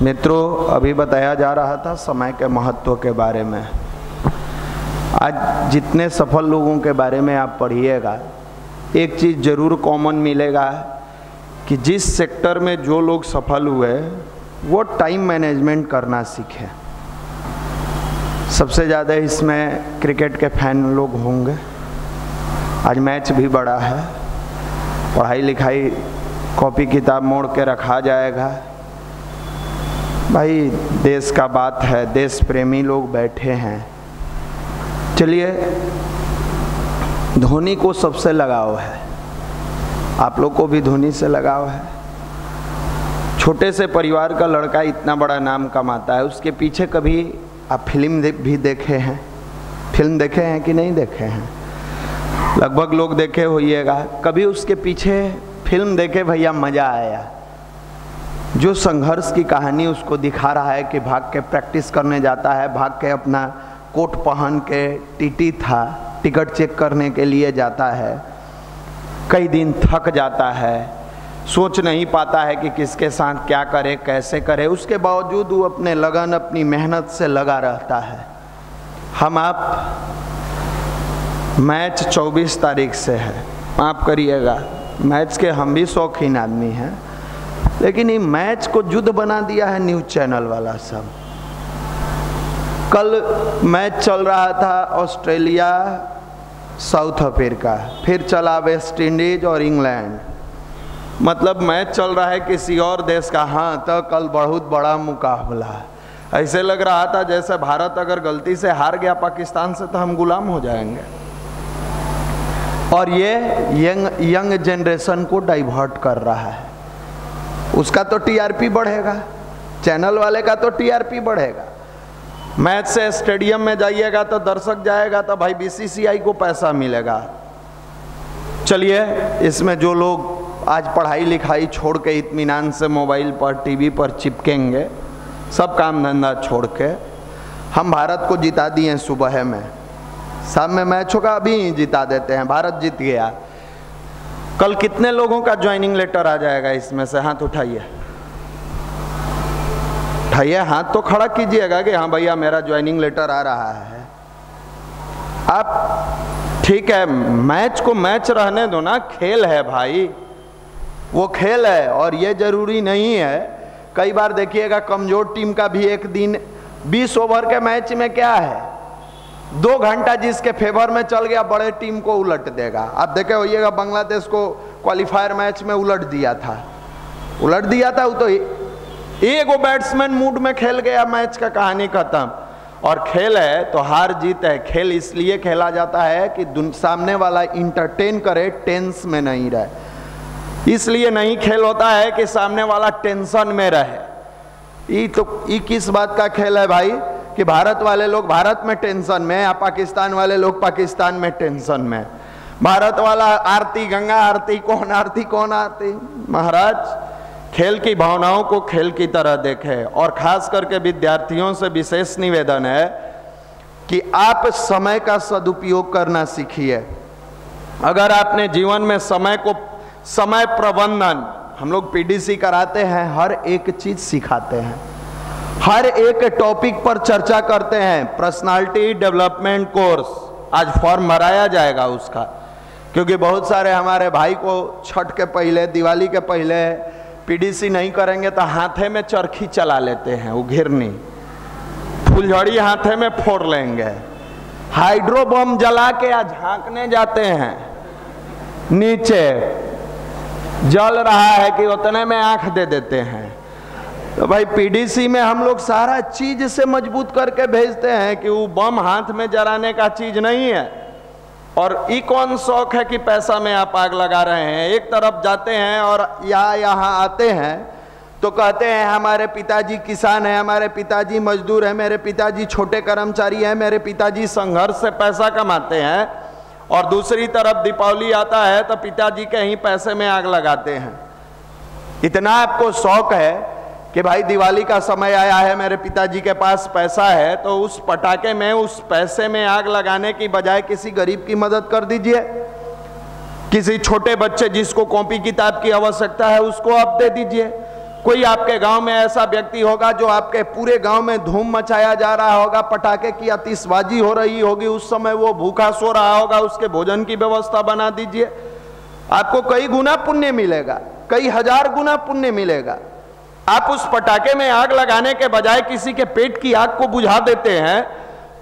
मित्रों, अभी बताया जा रहा था समय के महत्व के बारे में। आज जितने सफल लोगों के बारे में आप पढ़िएगा, एक चीज़ जरूर कॉमन मिलेगा कि जिस सेक्टर में जो लोग सफल हुए वो टाइम मैनेजमेंट करना सीखे। सबसे ज़्यादा इसमें क्रिकेट के फैन लोग होंगे। आज मैच भी बड़ा है, पढ़ाई लिखाई कॉपी किताब मोड़ के रखा जाएगा। भाई देश का बात है, देश प्रेमी लोग बैठे हैं। चलिए, धोनी को सबसे लगाव है, आप लोग को भी धोनी से लगाव है। छोटे से परिवार का लड़का इतना बड़ा नाम कमाता है, उसके पीछे कभी आप फिल्म भी देखे हैं? फिल्म देखे हैं कि नहीं देखे हैं? लगभग लोग देखे होइएगा। कभी उसके पीछे फिल्म देखे भैया मज़ा आया? जो संघर्ष की कहानी उसको दिखा रहा है कि भाग के प्रैक्टिस करने जाता है, भाग के अपना कोट पहन के, टीटी था, टिकट चेक करने के लिए जाता है, कई दिन थक जाता है, सोच नहीं पाता है कि किसके साथ क्या करे, कैसे करे। उसके बावजूद वो अपने लगन, अपनी मेहनत से लगा रहता है। हम आप मैच 24 तारीख से है, माफ़ करिएगा, मैच के हम भी शौकीन आदमी हैं, लेकिन ये मैच को युद्ध बना दिया है न्यूज़ चैनल वाला सब। कल मैच चल रहा था ऑस्ट्रेलिया साउथ अफ्रीका, फिर चला वेस्ट इंडीज और इंग्लैंड। मतलब मैच चल रहा है किसी और देश का। हाँ, तो कल बहुत बड़ा मुकाबला। ऐसे लग रहा था जैसे भारत अगर गलती से हार गया पाकिस्तान से तो हम गुलाम हो जाएंगे। और ये यंग जनरेशन को डाइवर्ट कर रहा है। उसका तो टीआरपी बढ़ेगा, चैनल वाले का तो टीआरपी बढ़ेगा। मैच से स्टेडियम में जाइएगा तो दर्शक जाएगा तो भाई बीसीसीआई को पैसा मिलेगा। चलिए, इसमें जो लोग आज पढ़ाई लिखाई छोड़ के इत्मीनान से मोबाइल पर, टीवी पर चिपकेंगे, सब काम धंधा छोड़ के, हम भारत को जिता दिए सुबह में, शाम में मैच होगा, अभी जिता देते हैं, भारत जीत गया। कल कितने लोगों का ज्वाइनिंग लेटर आ जाएगा इसमें से? हाथ उठाइए, उठाइए, हाथ तो खड़ा कीजिएगा कि हाँ भैया मेरा ज्वाइनिंग लेटर आ रहा है। आप ठीक है, मैच को मैच रहने दो ना, खेल है भाई, वो खेल है। और ये जरूरी नहीं है, कई बार देखिएगा कमजोर टीम का भी एक दिन 20 ओवर के मैच में क्या है, 2 घंटा जिसके फेवर में चल गया बड़े टीम को उलट देगा। आप देखे होइएगा बांग्लादेश को क्वालिफायर मैच में उलट दिया था वो तो एक वो बैट्समैन मूड में खेल गया, मैच का कहानी खत्म। और खेल है तो हार जीत है। खेल इसलिए खेला जाता है कि सामने वाला इंटरटेन करे, टेंस में नहीं रहे। इसलिए नहीं खेल होता है कि सामने वाला टेंशन में रहे। ये किस बात का खेल है भाई कि भारत वाले लोग भारत में टेंशन में या पाकिस्तान वाले लोग पाकिस्तान में टेंशन में। भारत वाला आरती, गंगा आरती, कौन आरती कौन आरती। महाराज, खेल की भावनाओं को खेल की तरह देखें। और खास करके विद्यार्थियों से विशेष निवेदन है कि आप समय का सदुपयोग करना सीखिए। अगर आपने जीवन में समय प्रबंधन, हम लोग पीडीसी कराते हैं, हर एक चीज सिखाते हैं, हर एक टॉपिक पर चर्चा करते हैं। पर्सनालिटी डेवलपमेंट कोर्स आज फॉर्म भराया जाएगा उसका, क्योंकि बहुत सारे हमारे भाई को छठ के पहले, दिवाली के पहले पीडीसी नहीं करेंगे तो हाथे में चरखी चला लेते हैं, वो घिरनी फुलझड़ी हाथे में फोड़ लेंगे, हाइड्रो बम जला के आज झांकने जाते हैं, नीचे जल रहा है कि उतने में आंख दे देते हैं। तो भाई पीडीसी में हम लोग सारा चीज से मजबूत करके भेजते हैं कि वो बम हाथ में जलाने का चीज नहीं है। और ये कौन शौक है कि पैसा में आप आग लगा रहे हैं। एक तरफ जाते हैं और यहाँ आते हैं तो कहते हैं हमारे पिताजी किसान हैं, हमारे पिताजी मजदूर हैं, मेरे पिताजी छोटे कर्मचारी हैं, मेरे पिताजी संघर्ष से पैसा कमाते हैं। और दूसरी तरफ दीपावली आता है तो पिताजी के ही पैसे में आग लगाते हैं। इतना आपको शौक है कि भाई दिवाली का समय आया है, मेरे पिताजी के पास पैसा है, तो उस पटाखे में, उस पैसे में आग लगाने की बजाय किसी गरीब की मदद कर दीजिए। किसी छोटे बच्चे जिसको कॉपी किताब की आवश्यकता है उसको आप दे दीजिए। कोई आपके गांव में ऐसा व्यक्ति होगा जो आपके पूरे गांव में धूम मचाया जा रहा होगा, पटाखे की आतिशबाजी हो रही होगी, उस समय वो भूखा सो रहा होगा, उसके भोजन की व्यवस्था बना दीजिए, आपको कई गुना पुण्य मिलेगा, कई हजार गुना पुण्य मिलेगा। आप उस पटाखे में आग लगाने के बजाय किसी के पेट की आग को बुझा देते हैं।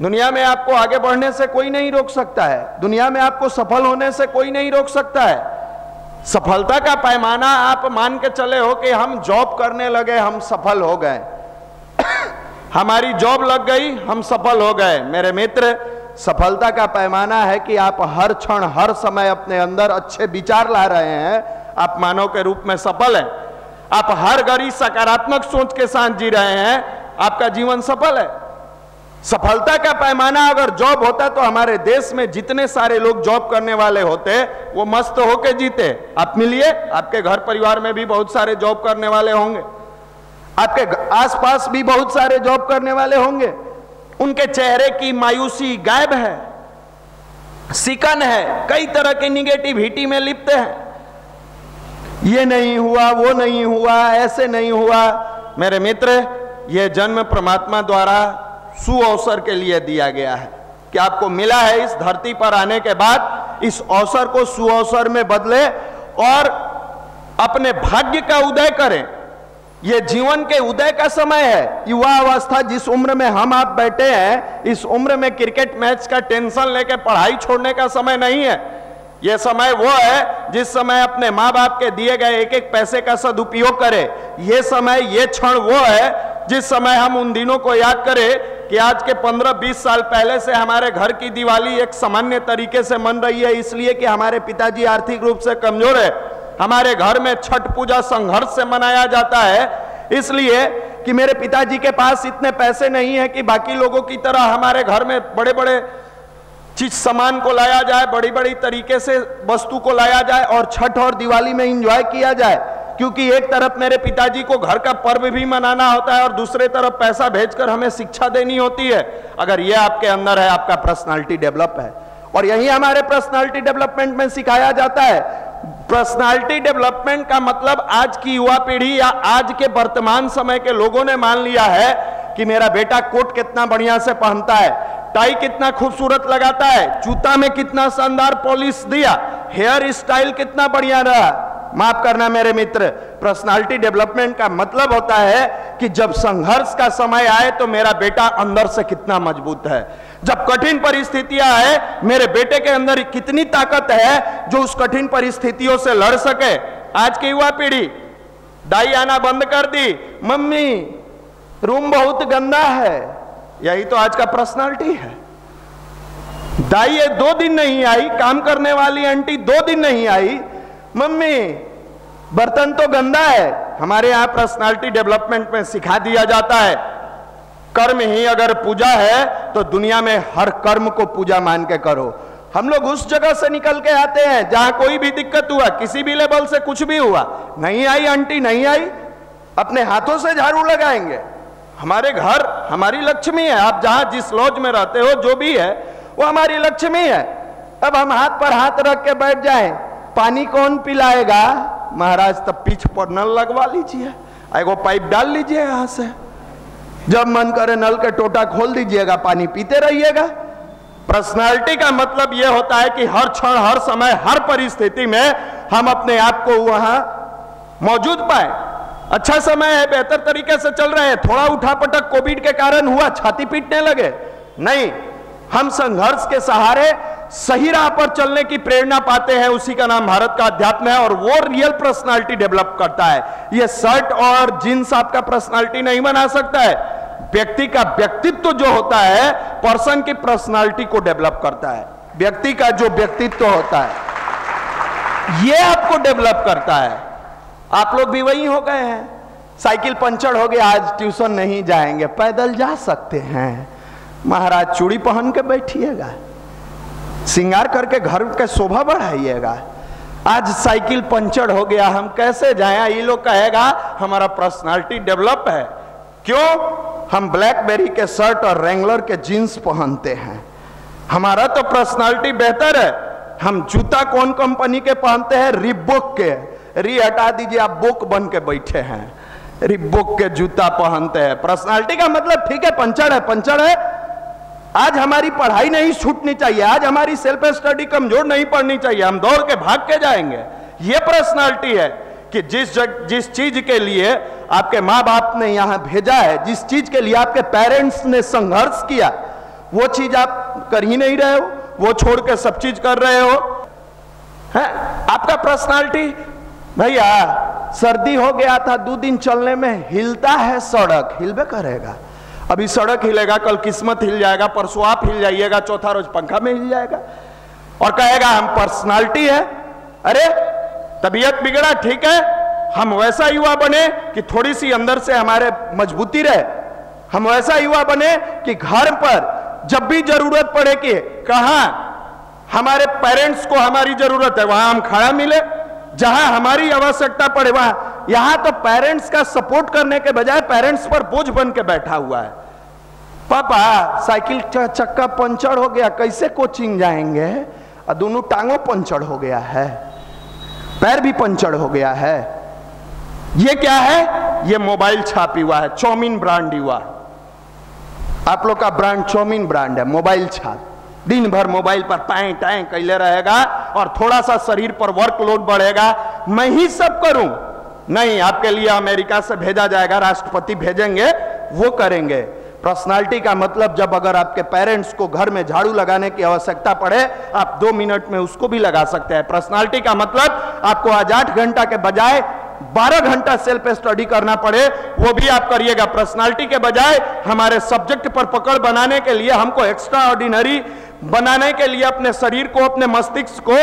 दुनिया में आपको आगे बढ़ने से कोई नहीं रोक सकता है, दुनिया में आपको सफल होने से कोई नहीं रोक सकता है। सफलता का पैमाना आप मान के चले हो कि हम जॉब करने लगे, हम सफल हो गए, हमारी जॉब लग गई, हम सफल हो गए। मेरे मित्र, सफलता का पैमाना है कि आप हर क्षण हर समय अपने अंदर अच्छे विचार ला रहे हैं, आप मानव के रूप में सफल हैं। आप हर घड़ी सकारात्मक सोच के साथ जी रहे हैं, आपका जीवन सफल है। सफलता का पैमाना अगर जॉब होता तो हमारे देश में जितने सारे लोग जॉब करने वाले होते वो मस्त होके जीते। आप मिलिए, आपके घर परिवार में भी बहुत सारे जॉब करने वाले होंगे, आपके आसपास भी बहुत सारे जॉब करने वाले होंगे, उनके चेहरे की मायूसी गायब है, सिकन है, कई तरह की निगेटिविटी में लिप्त हैं। ये नहीं हुआ, वो नहीं हुआ, ऐसे नहीं हुआ। मेरे मित्र, यह जन्म परमात्मा द्वारा सुअवसर के लिए दिया गया है कि आपको मिला है इस धरती पर आने के बाद इस अवसर को सुअवसर में बदले और अपने भाग्य का उदय करें। यह जीवन के उदय का समय है। युवा अवस्था जिस उम्र में हम आप बैठे हैं, इस उम्र में क्रिकेट मैच का टेंशन लेके पढ़ाई छोड़ने का समय नहीं है। यह समय वो है जिस समय अपने माँ बाप के दिए गए एक एक पैसे का सदुपयोग करें। यह समय, यह क्षण वो है जिस समय हम उन दिनों को याद करें कि आज के 15-20 साल पहले से हमारे घर की दिवाली एक सामान्य तरीके से मन रही है, इसलिए कि हमारे पिताजी आर्थिक रूप से कमजोर है। हमारे घर में छठ पूजा संघर्ष से मनाया जाता है, इसलिए कि मेरे पिताजी के पास इतने पैसे नहीं है कि बाकी लोगों की तरह हमारे घर में बड़े बड़े चीज सामान को लाया जाए, बड़ी बड़ी तरीके से वस्तु को लाया जाए और छठ और दिवाली में एंजॉय किया जाए। क्योंकि एक तरफ मेरे पिताजी को घर का पर्व भी मनाना होता है और दूसरे तरफ पैसा भेजकर हमें शिक्षा देनी होती है। अगर यह आपके अंदर है, आपका पर्सनालिटी डेवलप है। और यही हमारे पर्सनालिटी डेवलपमेंट में सिखाया जाता है। पर्सनालिटी डेवलपमेंट का मतलब आज की युवा पीढ़ी या आज के वर्तमान समय के लोगों ने मान लिया है कि मेरा बेटा कोट कितना बढ़िया से पहनता है, टाई कितना खूबसूरत लगाता है, जूता में कितना शानदार पॉलिश दिया, हेयर स्टाइल कितना बढ़िया रहा। माफ करना मेरे मित्र, पर्सनालिटी डेवलपमेंट का मतलब होता है कि जब संघर्ष का समय आए तो मेरा बेटा अंदर से कितना मजबूत है, जब कठिन परिस्थितियां आए मेरे बेटे के अंदर कितनी ताकत है जो उस कठिन परिस्थितियों से लड़ सके। आज की युवा पीढ़ी दाई आना बंद कर दी, मम्मी रूम बहुत गंदा है, यही तो आज का पर्सनालिटी है। दाई 2 दिन नहीं आई, काम करने वाली आंटी 2 दिन नहीं आई, मम्मी बर्तन तो गंदा है। हमारे यहां पर्सनालिटी डेवलपमेंट में सिखा दिया जाता है कर्म ही अगर पूजा है तो दुनिया में हर कर्म को पूजा मान के करो। हम लोग उस जगह से निकल के आते हैं जहां कोई भी दिक्कत हुआ, किसी भी लेवल से कुछ भी हुआ, नहीं आई आंटी नहीं आई, अपने हाथों से झाड़ू लगाएंगे। हमारे घर हमारी लक्ष्मी है। आप जहां जिस लॉज में रहते हो जो भी है वो हमारी लक्ष्मी है। अब हम हाथ पर हाथ रख के बैठ जाएं, पानी कौन पिलाएगा? महाराज तब पीछ पर नल लगवा लीजिए, एगो पाइप डाल लीजिए यहां से, जब मन करे नल के टोटा खोल दीजिएगा, पानी पीते रहिएगा। पर्सनालिटी का मतलब यह होता है कि हर क्षण हर समय हर परिस्थिति में हम अपने आप को वहां मौजूद पाए। अच्छा समय है, बेहतर तरीके से चल रहे हैं, थोड़ा उठापटक कोविड के कारण हुआ, छाती पीटने लगे, नहीं, हम संघर्ष के सहारे सही राह पर चलने की प्रेरणा पाते हैं। उसी का नाम भारत का अध्यात्म है और वो रियल पर्सनालिटी डेवलप करता है। ये शर्ट और जींस आपका पर्सनालिटी नहीं बना सकता है। व्यक्ति का व्यक्तित्व जो होता है पर्सन की पर्सनालिटी को डेवलप करता है। व्यक्ति का जो व्यक्तित्व होता है ये आपको डेवलप करता है। आप लोग भी वही हो गए हैं, साइकिल पंचर हो गया, आज ट्यूशन नहीं जाएंगे, पैदल जा सकते हैं। महाराज चूड़ी पहन के बैठिएगा, श्रृंगार करके घर के शोभा बढ़ाइएगा। आज साइकिल पंचर हो गया, हम कैसे जाएं? ये लोग कहेगा हमारा पर्सनालिटी डेवलप है। क्यों? हम ब्लैकबेरी के शर्ट और रेंगलर के जीन्स पहनते हैं। हमारा तो पर्सनालिटी बेहतर है। हम जूता कौन कंपनी के पहनते हैं? रीबॉक के। री हटा दीजिए, आप बुक बन के बैठे हैं। रिबॉक के जूता पहनते हैं। पर्सनालिटी का मतलब ठीक है, पंचर है, पंचर है। आज हमारी पढ़ाई नहीं छूटनी चाहिए, आज हमारी सेल्फ स्टडी कमजोर नहीं पड़नी चाहिए, हम दौड़ के भाग के जाएंगे। ये पर्सनालिटी है कि जिस चीज के लिए आपके माँ बाप ने यहां भेजा है, जिस चीज के लिए आपके पेरेंट्स ने संघर्ष किया, वो चीज आप कर ही नहीं रहे हो, वो छोड़ के सब चीज कर रहे हो। है आपका पर्सनालिटी, भैया सर्दी हो गया था, 2 दिन चलने में हिलता है सड़क, हिलबे करेगा। अभी सड़क हिलेगा, कल किस्मत हिल जाएगा, परसों आप हिल जाइएगा, चौथा रोज पंखा में हिल जाएगा और कहेगा हम पर्सनालिटी है। अरे तबीयत बिगड़ा, ठीक है, हम वैसा युवा बने कि थोड़ी सी अंदर से हमारे मजबूती रहे। हम वैसा युवा बने कि घर पर जब भी जरूरत पड़े कि कहां हमारे पेरेंट्स को हमारी जरूरत है वहां हम खड़ा मिले, जहां हमारी आवश्यकता पड़े वहां। यहां तो पेरेंट्स का सपोर्ट करने के बजाय पेरेंट्स पर बोझ बन के बैठा हुआ है। पापा साइकिल चक्का पंचर हो गया, कैसे कोचिंग जाएंगे? और दोनों टांगों पंचर हो गया है, पैर भी पंचर हो गया है। ये क्या है? ये मोबाइल छापी हुआ है, चाउमीन ब्रांड हुआ। आप लोग का ब्रांड चाउमीन ब्रांड है, मोबाइल छाप। दिन भर मोबाइल पर टाएं टाएं कैले रहेगा और थोड़ा सा शरीर पर वर्कलोड बढ़ेगा, मैं ही सब करूं। नहीं, आपके लिए अमेरिका से भेजा जाएगा, राष्ट्रपति भेजेंगे, वो करेंगे। पर्सनालिटी का मतलब जब अगर आपके पेरेंट्स को घर में झाड़ू लगाने की आवश्यकता पड़े, आप 2 मिनट में उसको भी लगा सकते हैं। पर्सनालिटी का मतलब आपको आज 8 घंटा के बजाय 12 घंटा सेल्फ स्टडी करना पड़े, वो भी आप करिएगा। पर्सनालिटी के बजाय हमारे सब्जेक्ट पर पकड़ बनाने के लिए, हमको एक्स्ट्रा ऑर्डिनरी बनाने के लिए अपने शरीर को, अपने मस्तिष्क को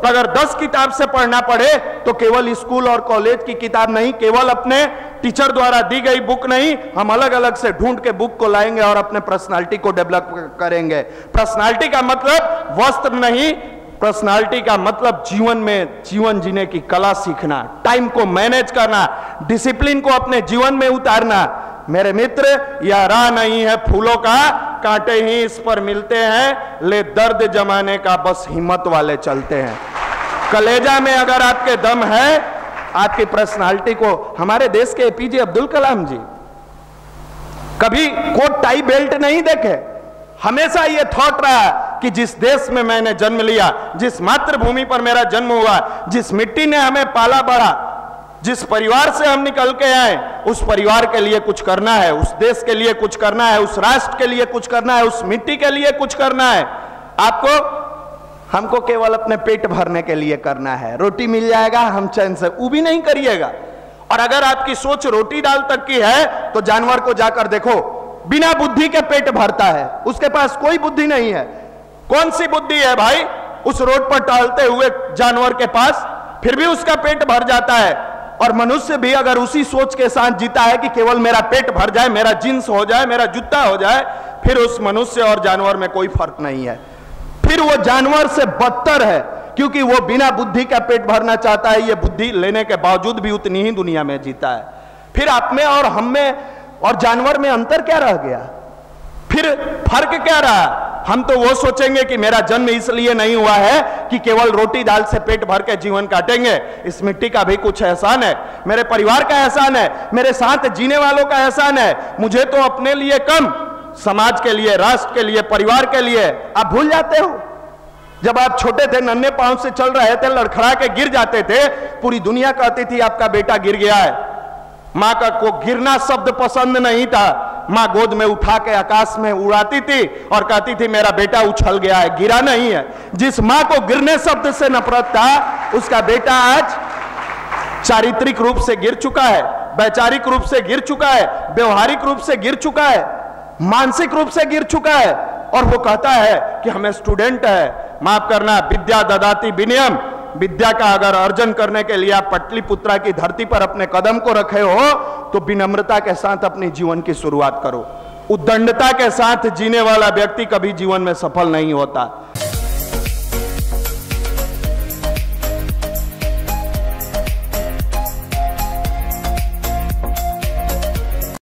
अगर 10 किताब से पढ़ना पड़े तो केवल स्कूल और कॉलेज की किताब नहीं, केवल अपने टीचर द्वारा दी गई बुक नहीं, हम अलग अलग से ढूंढ के बुक को लाएंगे और अपने पर्सनालिटी को डेवलप करेंगे। पर्सनालिटी का मतलब वस्त्र नहीं, पर्सनालिटी का मतलब जीवन में जीवन जीने की कला सीखना, टाइम को मैनेज करना, डिसिप्लिन को अपने जीवन में उतारना। मेरे मित्र, यह राह नहीं है फूलों का, कांटे ही इस पर मिलते हैं, ले दर्द जमाने का बस हिम्मत वाले चलते हैं। कलेजा में अगर आपके दम है, आपकी पर्सनालिटी को, हमारे देश के एपीजे अब्दुल कलाम जी कभी कोट टाई बेल्ट नहीं देखे। हमेशा यह थॉट रहा कि जिस देश में मैंने जन्म लिया, जिस मातृभूमि पर मेरा जन्म हुआ, जिस मिट्टी ने हमें पाला बढ़ा, जिस परिवार से हम निकल के आए, उस परिवार के लिए कुछ करना है, उस देश के लिए कुछ करना है, उस राष्ट्र के लिए कुछ करना है, उस मिट्टी के लिए कुछ करना है। आपको हमको केवल अपने पेट भरने के लिए करना है। रोटी मिल जाएगा, हम चैन से, वो भी नहीं करिएगा। और अगर आपकी सोच रोटी दाल तक की है तो जानवर को जाकर देखो, बिना बुद्धि के पेट भरता है, उसके पास कोई बुद्धि नहीं है। कौन सी बुद्धि है भाई उस रोड पर टहलते हुए जानवर के पास? फिर भी उसका पेट भर जाता है। और मनुष्य भी अगर उसी सोच के साथ जीता है कि केवल मेरा पेट भर जाए, मेरा जींस हो जाए, मेरा जूता हो जाए, फिर उस मनुष्य और जानवर में कोई फर्क नहीं है। फिर वो जानवर से बदतर है, क्योंकि वो बिना बुद्धि का पेट भरना चाहता है, ये बुद्धि लेने के बावजूद भी उतनी ही दुनिया में जीता है। फिर आप में और हम में और जानवर में अंतर क्या रह गया? फिर फर्क क्या रहा? हम तो वो सोचेंगे कि मेरा जन्म इसलिए नहीं हुआ है कि केवल रोटी दाल से पेट भर के जीवन काटेंगे। इस मिट्टी का भी कुछ एहसान है, मेरे परिवार का एहसान है, मेरे साथ जीने वालों का एहसान है। मुझे तो अपने लिए कम, समाज के लिए, राष्ट्र के लिए, परिवार के लिए। आप भूल जाते हो जब आप छोटे थे, नन्हे पांव से चल रहे थे, लड़खड़ा के गिर जाते थे, पूरी दुनिया कहती थी आपका बेटा गिर गया है। मां का को गिरना शब्द पसंद नहीं था, मां गोद में उठा के आकाश में उड़ाती थी और कहती थी मेरा बेटा उछल गया है, गिरा नहीं है। जिस मां को गिरने शब्द से नफरत था, उसका बेटा आज चारित्रिक रूप से गिर चुका है, वैचारिक रूप से गिर चुका है, व्यवहारिक रूप से गिर चुका है, मानसिक रूप से गिर चुका है। और वो कहता है कि हमें स्टूडेंट है, माफ करना, विद्या ददाति विनयम, विद्या का अगर अर्जन करने के लिए आप पटलिपुत्रा की धरती पर अपने कदम को रखे हो तो विनम्रता के साथ अपने जीवन की शुरुआत करो। उद्दंडता के साथ जीने वाला व्यक्ति कभी जीवन में सफल नहीं होता।